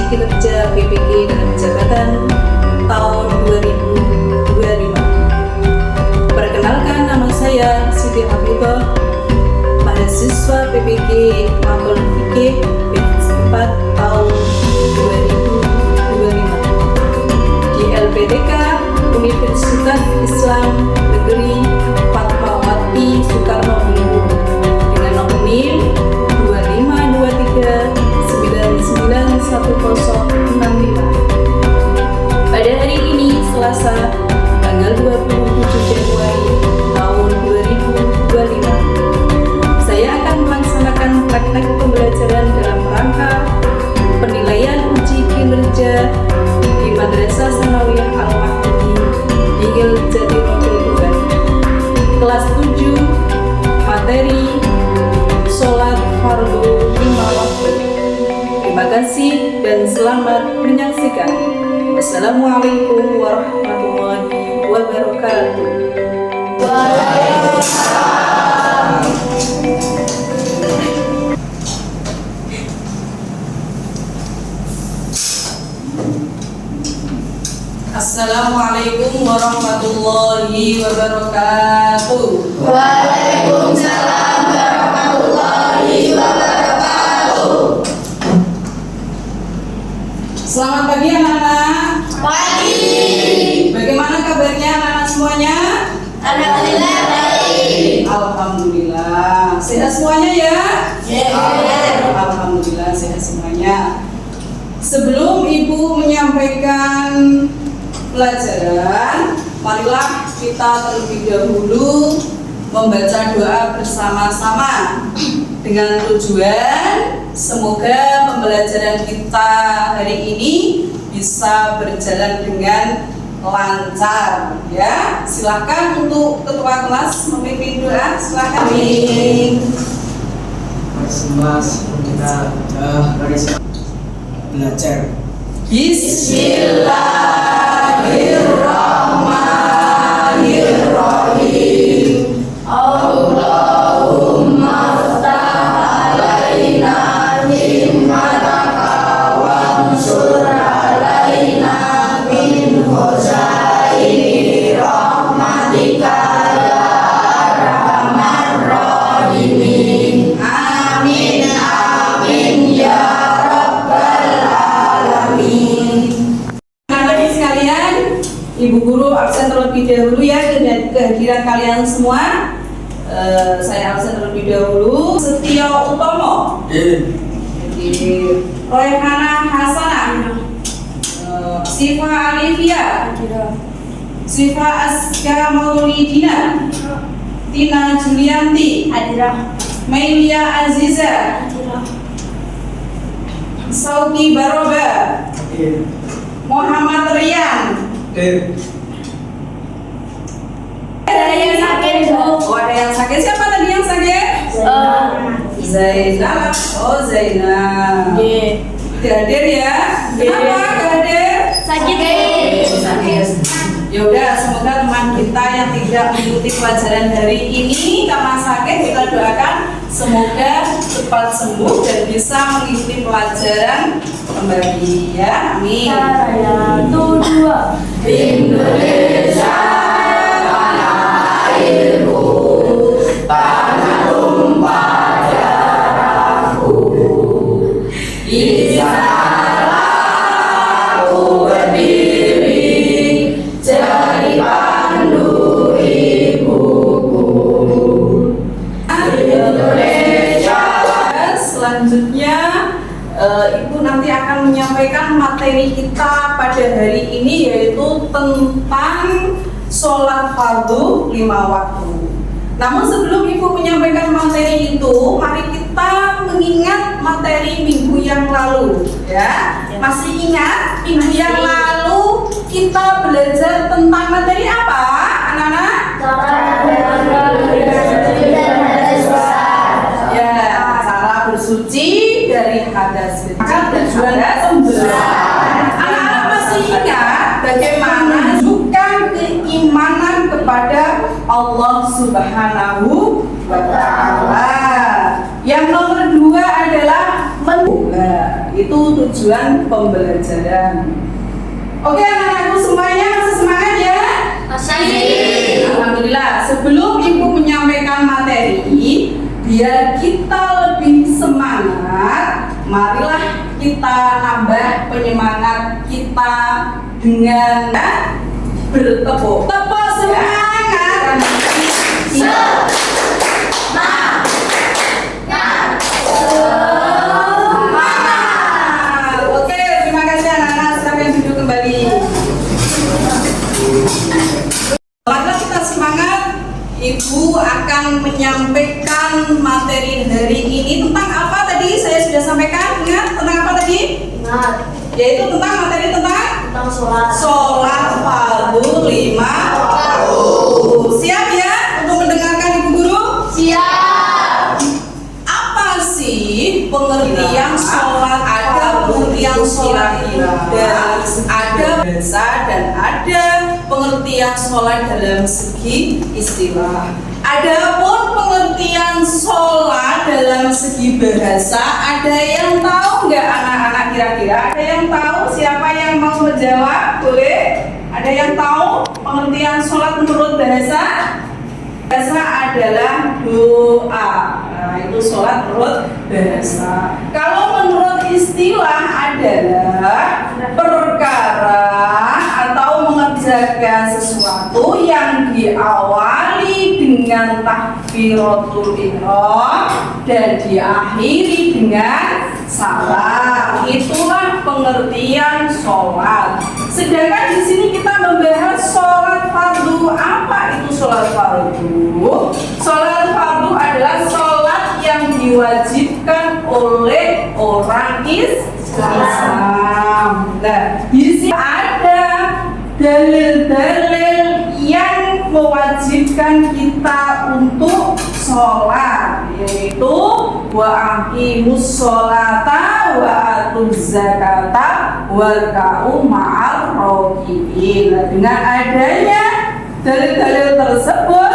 kinerja PPG dalam jabatan tahun 2025. Perkenalkan, nama saya Siti Hafifah, mahasiswa PPG Makul Fikih B4 tahun 2025 di LPTK Universitas Islam Negeri Fatmawati Soekarno Hatta dengan nomor NIM 2523991065. Pada hari ini Selasa tanggal 27 Januari tahun 2025, saya akan melaksanakan praktek pembelajaran dalam rangka penilaian uji kinerja di Madrasah Tsanawiyah Al-Mahdi di Jatiroto Tuban. Kelas 7, materi sholat fardu 5 waktu. Terima kasih dan selamat menyaksikan. Wassalamualaikum warahmatullahi wabarakatuh. Waalaikumsalam. Assalamualaikum warahmatullahi wabarakatuh. Waalaikumsalam warahmatullahi wabarakatuh. Selamat pagi anak-anak. Pagi. Bagaimana kabarnya anak-anak semuanya? Alhamdulillah baik. Alhamdulillah. Sehat semuanya ya? Sehat. Alhamdulillah sehat semuanya. Sebelum Ibu menyampaikan pelajaran, marilah kita terlebih dahulu membaca doa bersama-sama dengan tujuan semoga pembelajaran kita hari ini bisa berjalan dengan lancar ya. Silahkan untuk ketua kelas memimpin doa, silahkan. Amin. Semua kita belajar. Bismillahirrahmanirrahim. Allahumma ftah alaina himmataka wansur alaina min khazaini rahmatika ya arhamar rahimin. Amin amin ya rabbal alamin. Anak-anak sekalian, Ibu Guru absen terlebih dahulu ya kehadiran kalian semua. Saya absen terlebih dahulu. Setio Utomo, Royhana Hasanah, Sifa Alivia, Sifa Aska Maulidina, Tina Julianti, Mailia Aziza, Sauki Baroba, Muhammad Rian. Ada yang sakit, Bu. Oh, ada yang sakit. Siapa tadi yang sakit? Zainab. Oh, Zainab. Tidak hadir ya? Kenapa tidak hadir? Sakit. Sakit. Ya udah, semoga teman kita yang tidak mengikuti pelajaran hari ini karena sakit, kita doakan semoga cepat sembuh dan bisa mengikuti pelajaran kembali ya. Amin. 1, 2. Indonesia tanah airku, tanah tumpah darahku. Di sana aku berdiri jadi pandu ibuku. Indonesia. Selanjutnya Ibu nanti akan menyampaikan materi kita pada hari ini, yaitu tentang sholat fardu 5 waktu. Namun sebelum Ibu menyampaikan materi itu, mari kita mengingat materi minggu yang lalu ya. Masih ingat minggu yang lalu kita belajar tentang materi apa anak-anak? Ya, cara bersuci dari hadas kecil dan hadas besar. Anak-anak masih ingat bagaimana menunjukkan keimanan kepada Allah Subhanahu wa Ta'ala. Yang nomor 2 adalah itu tujuan pembelajaran. Oke anak-anakku semuanya masih semangat ya? Masih. Alhamdulillah. Sebelum ibu menyampaikan materi, biar kita lebih semangat, marilah kita nambah penyemangat kita dengan bertepuk. Tepuk semangat. Oke, terima kasih anak-anak. Silakan duduk kembali. Marilah kita semangat. Ibu akan menyampaikan materi hari ini tentang apa tadi? Saya sudah sampaikan. Ingat tentang apa tadi? Ingat. Yaitu tentang materi tentang Sholat. sholat fardu 5 waktu. Siap ya untuk mendengarkan Ibu Guru? Siap. Apa sih pengertian sholat? Ada pengertian sholat itu ada bahasa dan ada pengertian sholat dalam segi istilah. Adapun pengertian sholat dalam segi bahasa, ada yang tahu nggak anak-anak kira-kira? Ada yang tahu? Siapa yang mau menjawab? Boleh? Ada yang tahu pengertian sholat menurut bahasa? Bahasa adalah doa. Nah, itu sholat menurut bahasa. Kalau menurut istilah adalah perkara atau mengerjakan sesuatu yang diawali dengan takbiratul ihram dan diakhiri dengan salam. Itulah pengertian sholat. Sedangkan di sini kita membahas sholat fardu. Apa itu sholat fardu? Sholat fardu adalah sholat yang diwajibkan oleh orang Islam. Nah, di sini ada dalil-dalil yang mewajibkan kita untuk sholat, yaitu wa aqimus sholata wa atuz zakata warka'u ma'al raki'in. Dengan adanya dalil-dalil tersebut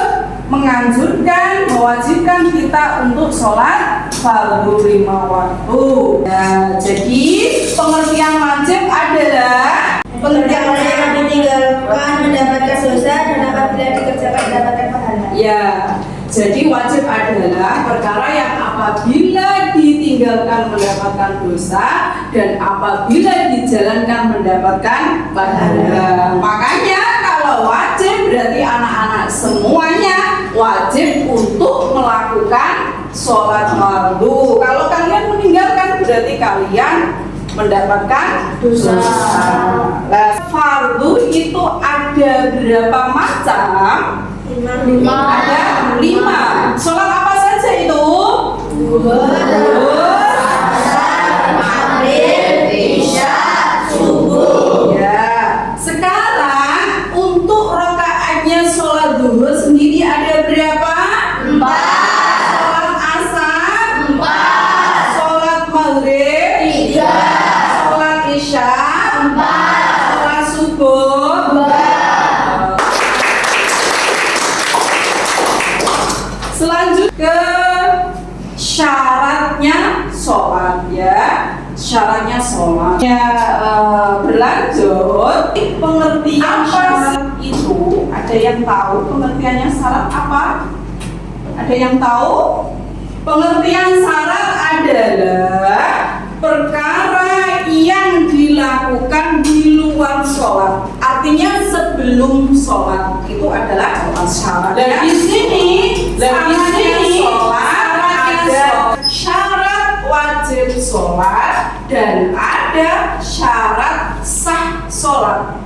menganjurkan, mewajibkan kita untuk sholat fardu 5 waktu. Nah, jadi pengertian wajib adalah Pengertian yang ditinggalkan mendapatkan dosa dan apabila dikerjakan mendapatkan pahala. ya, jadi wajib adalah perkara yang apabila ditinggalkan mendapatkan dosa dan apabila dijalankan mendapatkan pahala. Makanya kalau wajib berarti anak-anak semuanya wajib untuk melakukan sholat fardu. Kalau kalian meninggalkan berarti kalian mendapatkan dosa. Nah, fardu itu ada berapa macam? 5. Ada 5. Sholat apa saja itu? Maghrib, isya, subuh. Ya. Sekarang untuk rakaatnya sholat zuhur sendiri ada berapa? 4. Sholat asar 4. sholat maghrib 3. sholat isya 4. sholat subuh 2. Selanjutnya ke syaratnya sholat ya. Syaratnya sholat ya, berlanjut pengertian syarat itu ada yang tahu pengertiannya syarat apa? Ada yang tahu? Pengertian syarat adalah perkara yang dilakukan di luar sholat. Artinya sebelum sholat itu adalah syarat. Dan di sini ada syarat wajib sholat dan ada syarat sah sholat.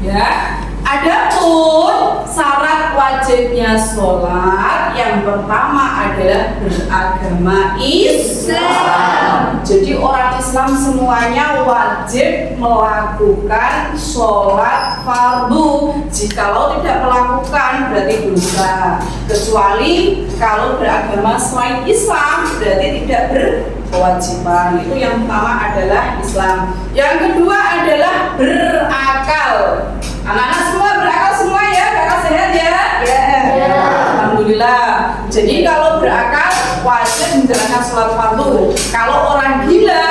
Ya. Adapun syarat wajibnya sholat yang pertama adalah beragama Islam. Jadi orang Islam semuanya wajib melakukan sholat fardu. Jikalau tidak melakukan berarti dosa. Kecuali kalau beragama selain Islam berarti tidak berkewajiban. Itu yang pertama adalah Islam. Yang kedua adalah berakal. Anak-anak semua berakal semua ya, kakak sehat ya? Ya. Alhamdulillah. Jadi kalau berakal wajib menjalankan sholat fardu. Kalau orang gila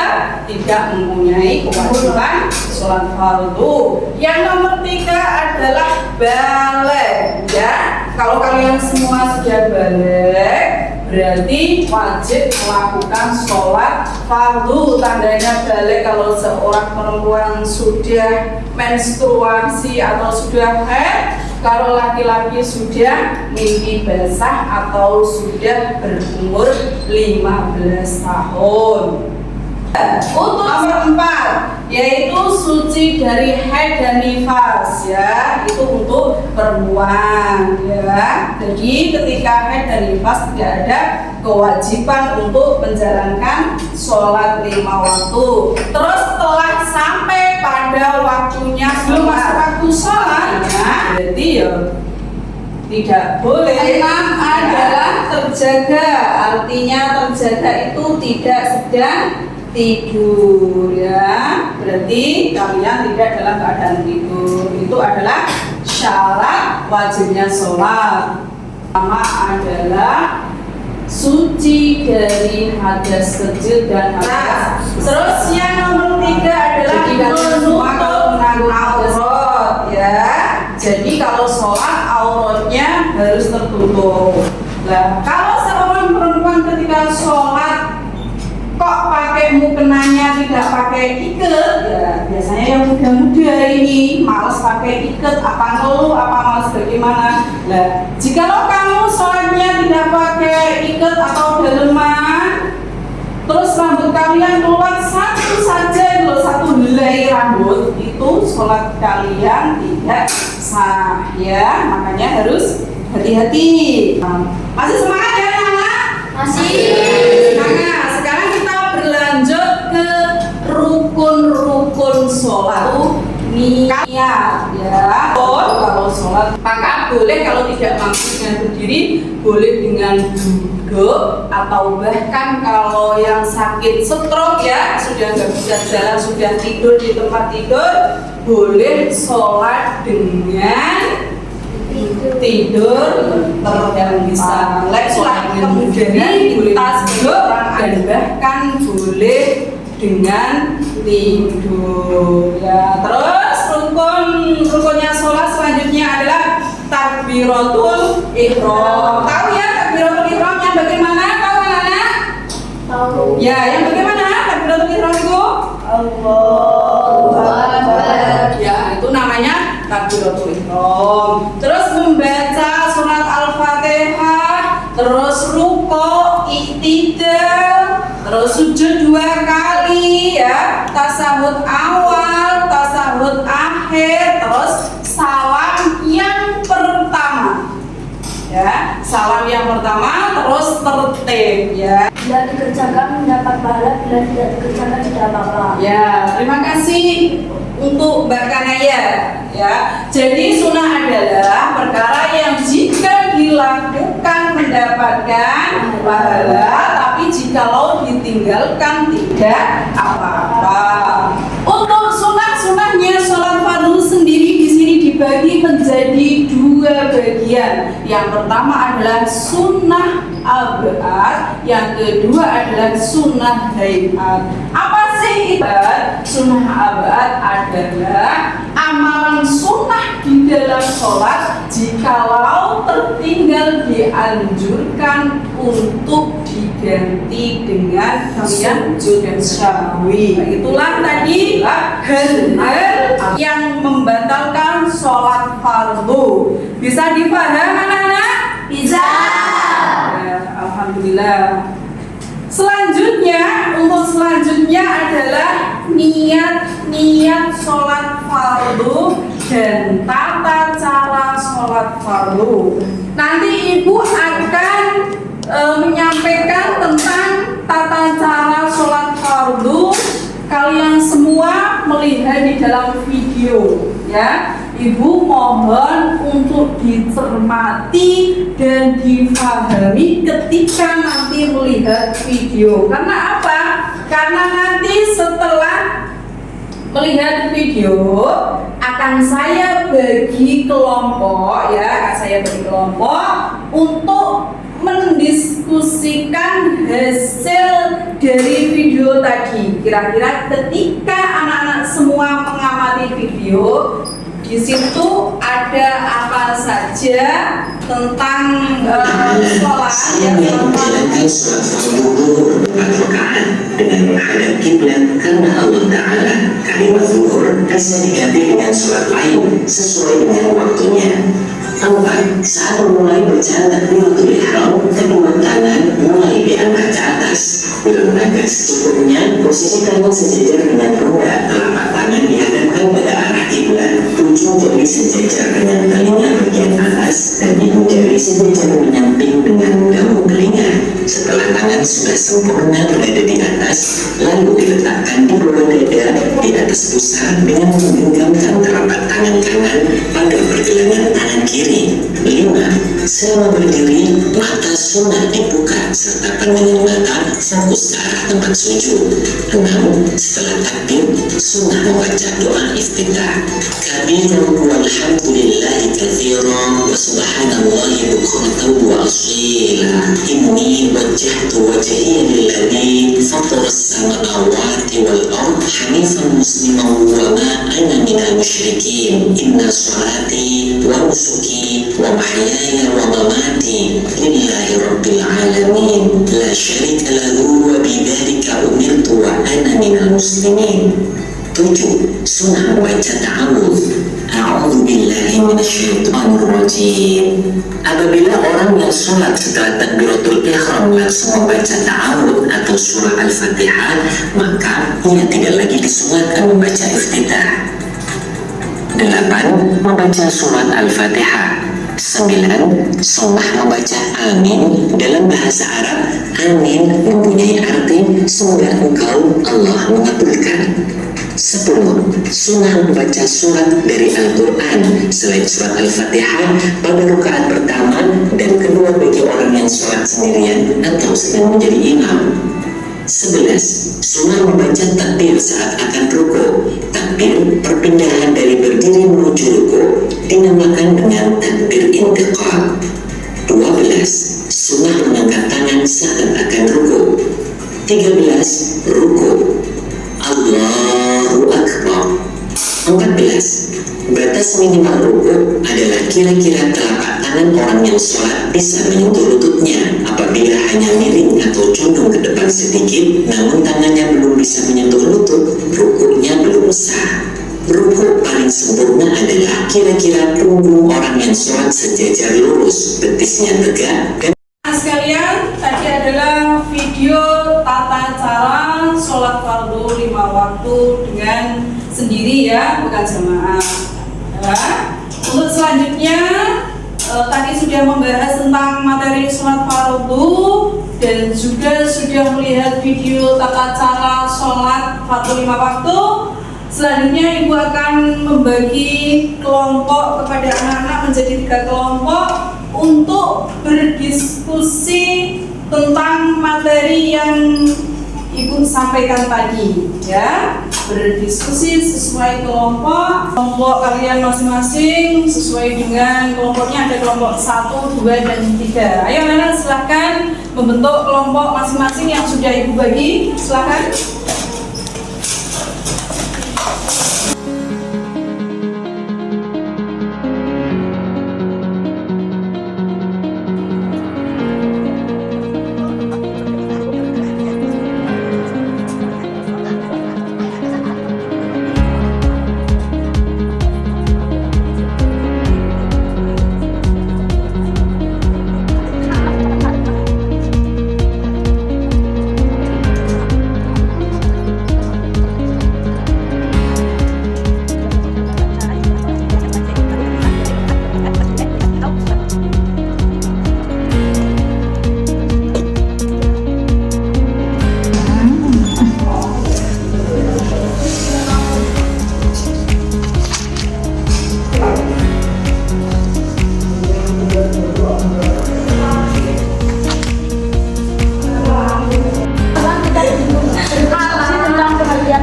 tidak mempunyai kewajiban sholat fardu. Yang nomor 3 adalah balik, ya. Kalau kalian semua sudah balik, berarti wajib melakukan sholat fardu. Tandanya balik kalau seorang perempuan sudah menstruasi atau sudah haid, kalau laki-laki sudah mimpi basah atau sudah berumur 15 tahun. Untuk nomor 4 yaitu suci dari haid dan nifas, ya, itu untuk perempuan, ya. Jadi ketika haid dan nifas tidak ada kewajiban untuk menjalankan sholat 5 waktu. Terus setelah sampai pada waktunya belum masuk waktu sholatnya, berarti ya tidak boleh. 6 adalah terjaga, artinya terjaga itu tidak sedang tidur, ya, berarti kalian tidak dalam keadaan tidur. Itu adalah syarat wajibnya sholat. Pertama adalah suci dari hadas kecil dan hadas. Terus yang nomor 3 adalah menutup aurat, ya. Jadi kalau sholat auratnya harus tertutup. Nah, kalau seorang perempuan ketika sholat kok pakai mukenanya tidak pakai iket, ya biasanya yang muda-muda ini malas pakai iket, apa ngeluh, apa malas bagaimana. Nah, jikalau kamu sholatnya tidak pakai iket atau daleman, terus rambut kalian keluar satu saja, loh, satu helai rambut, itu sholat kalian tidak sah, ya. Makanya harus hati-hati. Masih semangat ya anak-anak? Masih. Semangat. Sekarang kita berlanjut ke rukun-rukun sholat. Niat, ya. Kalau sholat, maka boleh kalau tidak mampu dengan berdiri, boleh dengan duduk, atau bahkan kalau yang sakit stroke, ya, sudah nggak bisa jalan, sudah tidur di tempat tidur, boleh sholat dengan tidur, yang bisa melek, sholat kemudian tas duduk, dan bahkan boleh dengan tidur, ya. Terus rukunnya sholat selanjutnya adalah takbiratul ihram. Tahu ya takbiratul ihram yang bagaimana, tahu anak-anak? Tahu. Ya, yang bagaimana takbiratul ihram itu? Allahu Akbar. Ya, itu namanya takbiratul ihram. Terus membaca surat Al-Fatihah, terus ruku, i'tidal, terus sujud 2 kali, ya, tasahud awal, tasahud akhir, terus salam yang pertama, ya, salam yang pertama, terus tertib, ya. Bila dikerjakan mendapat pahala, bila tidak dikerjakan tidak apa-apa. Ya, terima kasih untuk Mbak Kanaya, ya. Jadi sunnah adalah perkara yang jika dilakukan mendapatkan pahala, tapi jikalau ditinggalkan tidak apa-apa. Untuk sunnahnya sholat fardu sendiri di sini dibagi menjadi 2 bagian. Yang pertama adalah sunnah abad, yang kedua adalah sunnah hayat. Apa sih itu? Sunnah abad adalah amalan sunnah di dalam sholat jikalau tertinggal dianjurkan untuk diganti dengan sujud sahwi. Itulah tadi hal-hal yang membatalkan sholat fardu. Bisa dipahami anak-anak? Bisa. Ya, alhamdulillah. Untuk selanjutnya adalah niat sholat fardu dan tata cara sholat fardu. Nanti ibu akan menyampaikan tentang tata cara sholat fardu. Kalian semua melihat di dalam video, ya. Ibu mohon untuk dicermati dan difahami ketika nanti melihat video. Karena apa? Karena nanti setelah melihat video akan saya bagi kelompok, ya, untuk mendiskusikan hasil dari video video tadi. Kira-kira ketika anak-anak semua mengamati video, di situ ada apa saja tentang sholat Saya yang menjalankan sholat fardu zuhur 4 rakaat dengan menghadap kiblat karena Allah Ta'ala. Kalimat zuhur bisa diganti dengan sholat lain sesuai dengan waktunya. 4. Saat memulai berjalan di waktu ihram, kedua tangan mulai diangkat ke atas. Bila mengangkat secukupnya, posisi tangan sejajar dengan pundak, telapak tangan dihadapkan pada arah kiblat, ujung jari sejajar dengan telinga bagian atas, dan ibu jari sejajar menyamping dengan daun telinga. Setelah tangan sudah sempurna berada di atas, lalu diletakkan di bawah dada di atas pusar dengan menggenggamkan telapak tangan kanan pada pergelangan tangan kiri. 5. Selama berdiri, mata sunnah dibuka serta pandangan mata fokus ke arah tempat sujud. 6. Setelah takbir, sunnah membaca doa iftitah. Kabiran walhamdulillahi katsiran wa subhanallahi bukratan wa asila. Inni wajjahtu wajhiya lilladzi fatara as-samawati wal ardh hanifan musliman wa ma ana minal musyrikin. Inna sholati wa nusuki wa mahyaya wa mamati lillahi rabbil alamin la syarika lahu wa bidzalika umirtu wa ana minal muslimin. 7. Sunnah membaca ta'awudz. A'udzu billahi minasyaitonir rajim. Apabila orang yang sholat setelah takbiratul ihram langsung membaca ta'awudz atau surah Al-Fatihah, maka ia tidak lagi disunahkan membaca iftitah. 8. Membaca surat Al-Fatihah. 9. Sunnah membaca amin. Dalam bahasa Arab, amin mempunyai arti semoga engkau Allah mengabulkan. 10. Sunnah membaca surat dari Al-Quran selain surat Al-Fatihah pada rakaat pertama dan kedua bagi orang yang sholat sendirian atau sedang menjadi imam. 11. Sunnah membaca takbir saat akan ruku. Takbir perpindahan dari berdiri menuju ruku dinamakan dengan takbir intiqal. 12. Sunnah mengangkat tangan saat akan ruku. 13. Ruku. Allahu Akbar. 14. Batas minimal ruku adalah kira-kira telapak tangan orang yang sholat bisa menyentuh lututnya. Apabila hanya miring atau condong ke depan sedikit, namun tangannya belum bisa menyentuh lutut, rukunya belum sah. Ruku paling sempurna adalah kira-kira punggung orang yang sholat sejajar lurus, betisnya tegak dan Sekalian, tadi adalah video tata cara sholat fardu 5 waktu dengan sendiri ya, bukan jamaah. Untuk selanjutnya, tadi sudah membahas tentang materi sholat fardu dan juga sudah melihat video tata cara sholat fardu 5 waktu. Selanjutnya Ibu akan membagi kelompok kepada anak-anak menjadi 3 kelompok untuk berdiskusi tentang materi yang Ibu sampaikan tadi ya. Berdiskusi sesuai kelompok kalian masing-masing sesuai dengan kelompoknya, ada kelompok 1, 2, dan 3. Ayo anak-anak silahkan membentuk kelompok masing-masing yang sudah Ibu bagi, silahkan.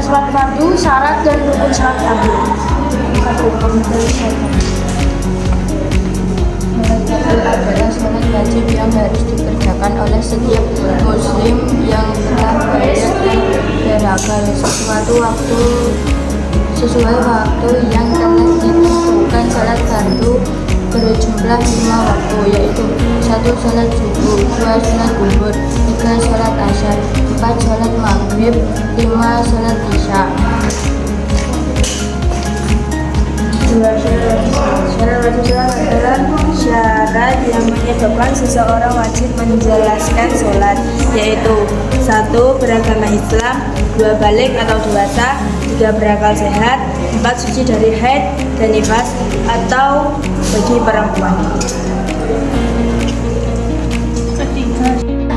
Sholat fardu, syarat dan rukun sholat fardu. Adalah sholat wajib yang harus dikerjakan oleh setiap muslim yang telah balik dan segala sesuatu sesuai waktu yang telah ditentukan. Salat fardu berjumlah 5 waktu, yaitu 1. Salat subuh, 2. Salat zuhur, 3. Salat asar, 4. Salat maghrib, 5. Salat isya. Syarat wajib sholat adalah syarat yang menyebabkan seseorang wajib menjalankan sholat, yaitu 1. Beragama Islam, 2. Balik atau dewasa, 3. Berakal sehat, 4. Suci dari haid dan nifas atau bagi perempuan.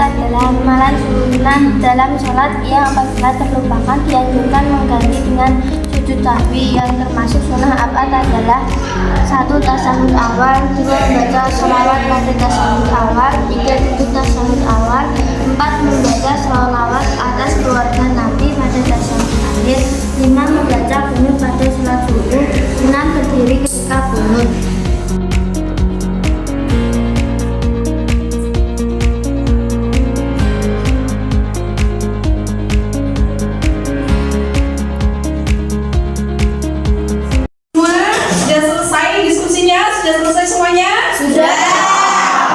Adalah amalan sunnah dalam sholat yang apabila terlupakan dianjurkan mengganti dengan sujud sahwi. Yang termasuk sunnah apa adalah 1. Tasyahud awal, 2. Membaca sholawat pada tasyahud awal, 3. Duduk tasyahud awal, 4. Membaca sholawat atas keluarga Nabi pada tasyahud akhir, 5. Membaca qunut pada sholat subuh, 6. Berdiri ketika qunut.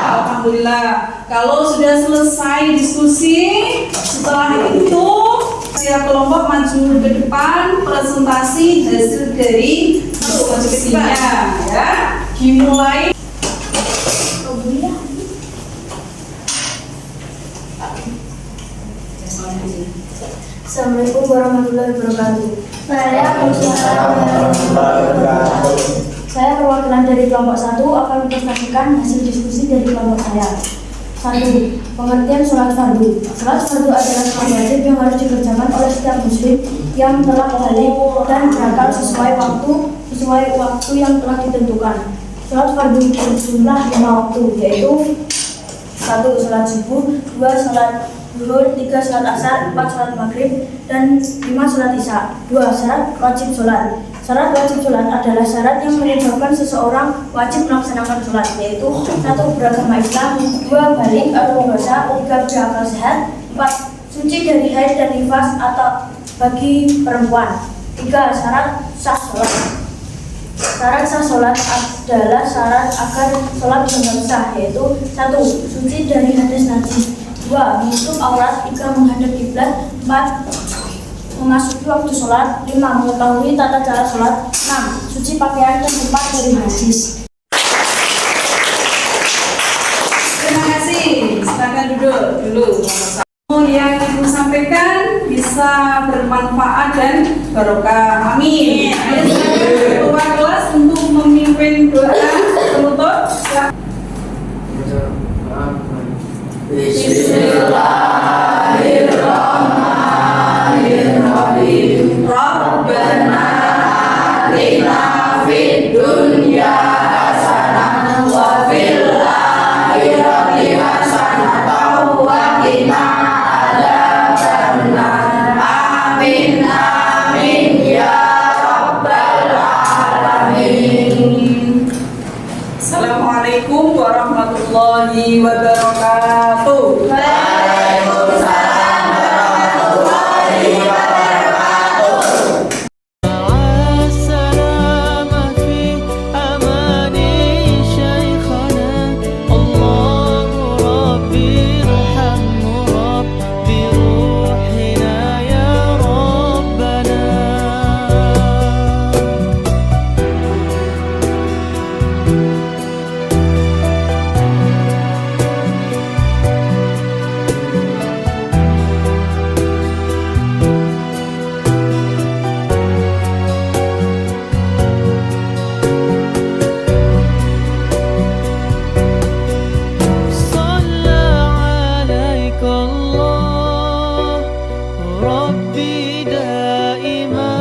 Alhamdulillah. Kalau sudah selesai diskusi, setelah itu setiap kelompok maju ke depan presentasi hasil dari diskusinya, ya. Dimulai. Assalamualaikum warahmatullahi wabarakatuh. Waalaikumsalam warahmatullahi wabarakatuh. Saya perwakilan dari kelompok 1 akan mempresentasikan hasil diskusi dari kelompok saya. 1. Pengertian sholat fardu. Sholat fardu adalah sholat wajib yang harus dikerjakan oleh setiap muslim yang telah balik dan berakal sesuai waktu yang telah ditentukan. Sholat fardu berjumlah 5 waktu, yaitu 1. Sholat subuh, 2. Sholat zuhur, 3. Sholat asar, 4. Sholat maghrib, dan 5. Sholat isya. 2. Syarat wajib sholat. Syarat wajib sholat adalah syarat yang menyebabkan seseorang wajib melaksanakan sholat, yaitu 1. Beragama Islam, 2. Balik atau dewasa, 3. Berakal sehat, 4. Suci dari haid dan nifas atau bagi perempuan, 3. Syarat sah sholat. Syarat sah sholat adalah syarat agar sholat benar sah, yaitu 1. Suci dari hadas najis, 2. Menutup aurat, 3. Menghadap kiblat, 4. Memasuki waktu sholat, 5. Mengetahui tata cara sholat, 6. Suci pakaian dan 4. Dari hadis. Terima kasih. Silakan duduk dulu. Yang ibu sampaikan bisa bermanfaat dan barokah. Amin. Ketua kelas untuk memimpin doa penutup. Bismillahirrahmanirrahim. Rabbana atina fid dunya hasanah wa fil akhirati hasanah wa qina adzabannar. Amin amin ya rabbal alamin. Assalamualaikum warahmatullahi wabarakatuh. Waalaikumsalam warahmatullahi wabarakatuh. السلام في أمان شيخنا الله ربي ارحمه رب بروحنا يا ربنا. صلى عليك الله ربي دائما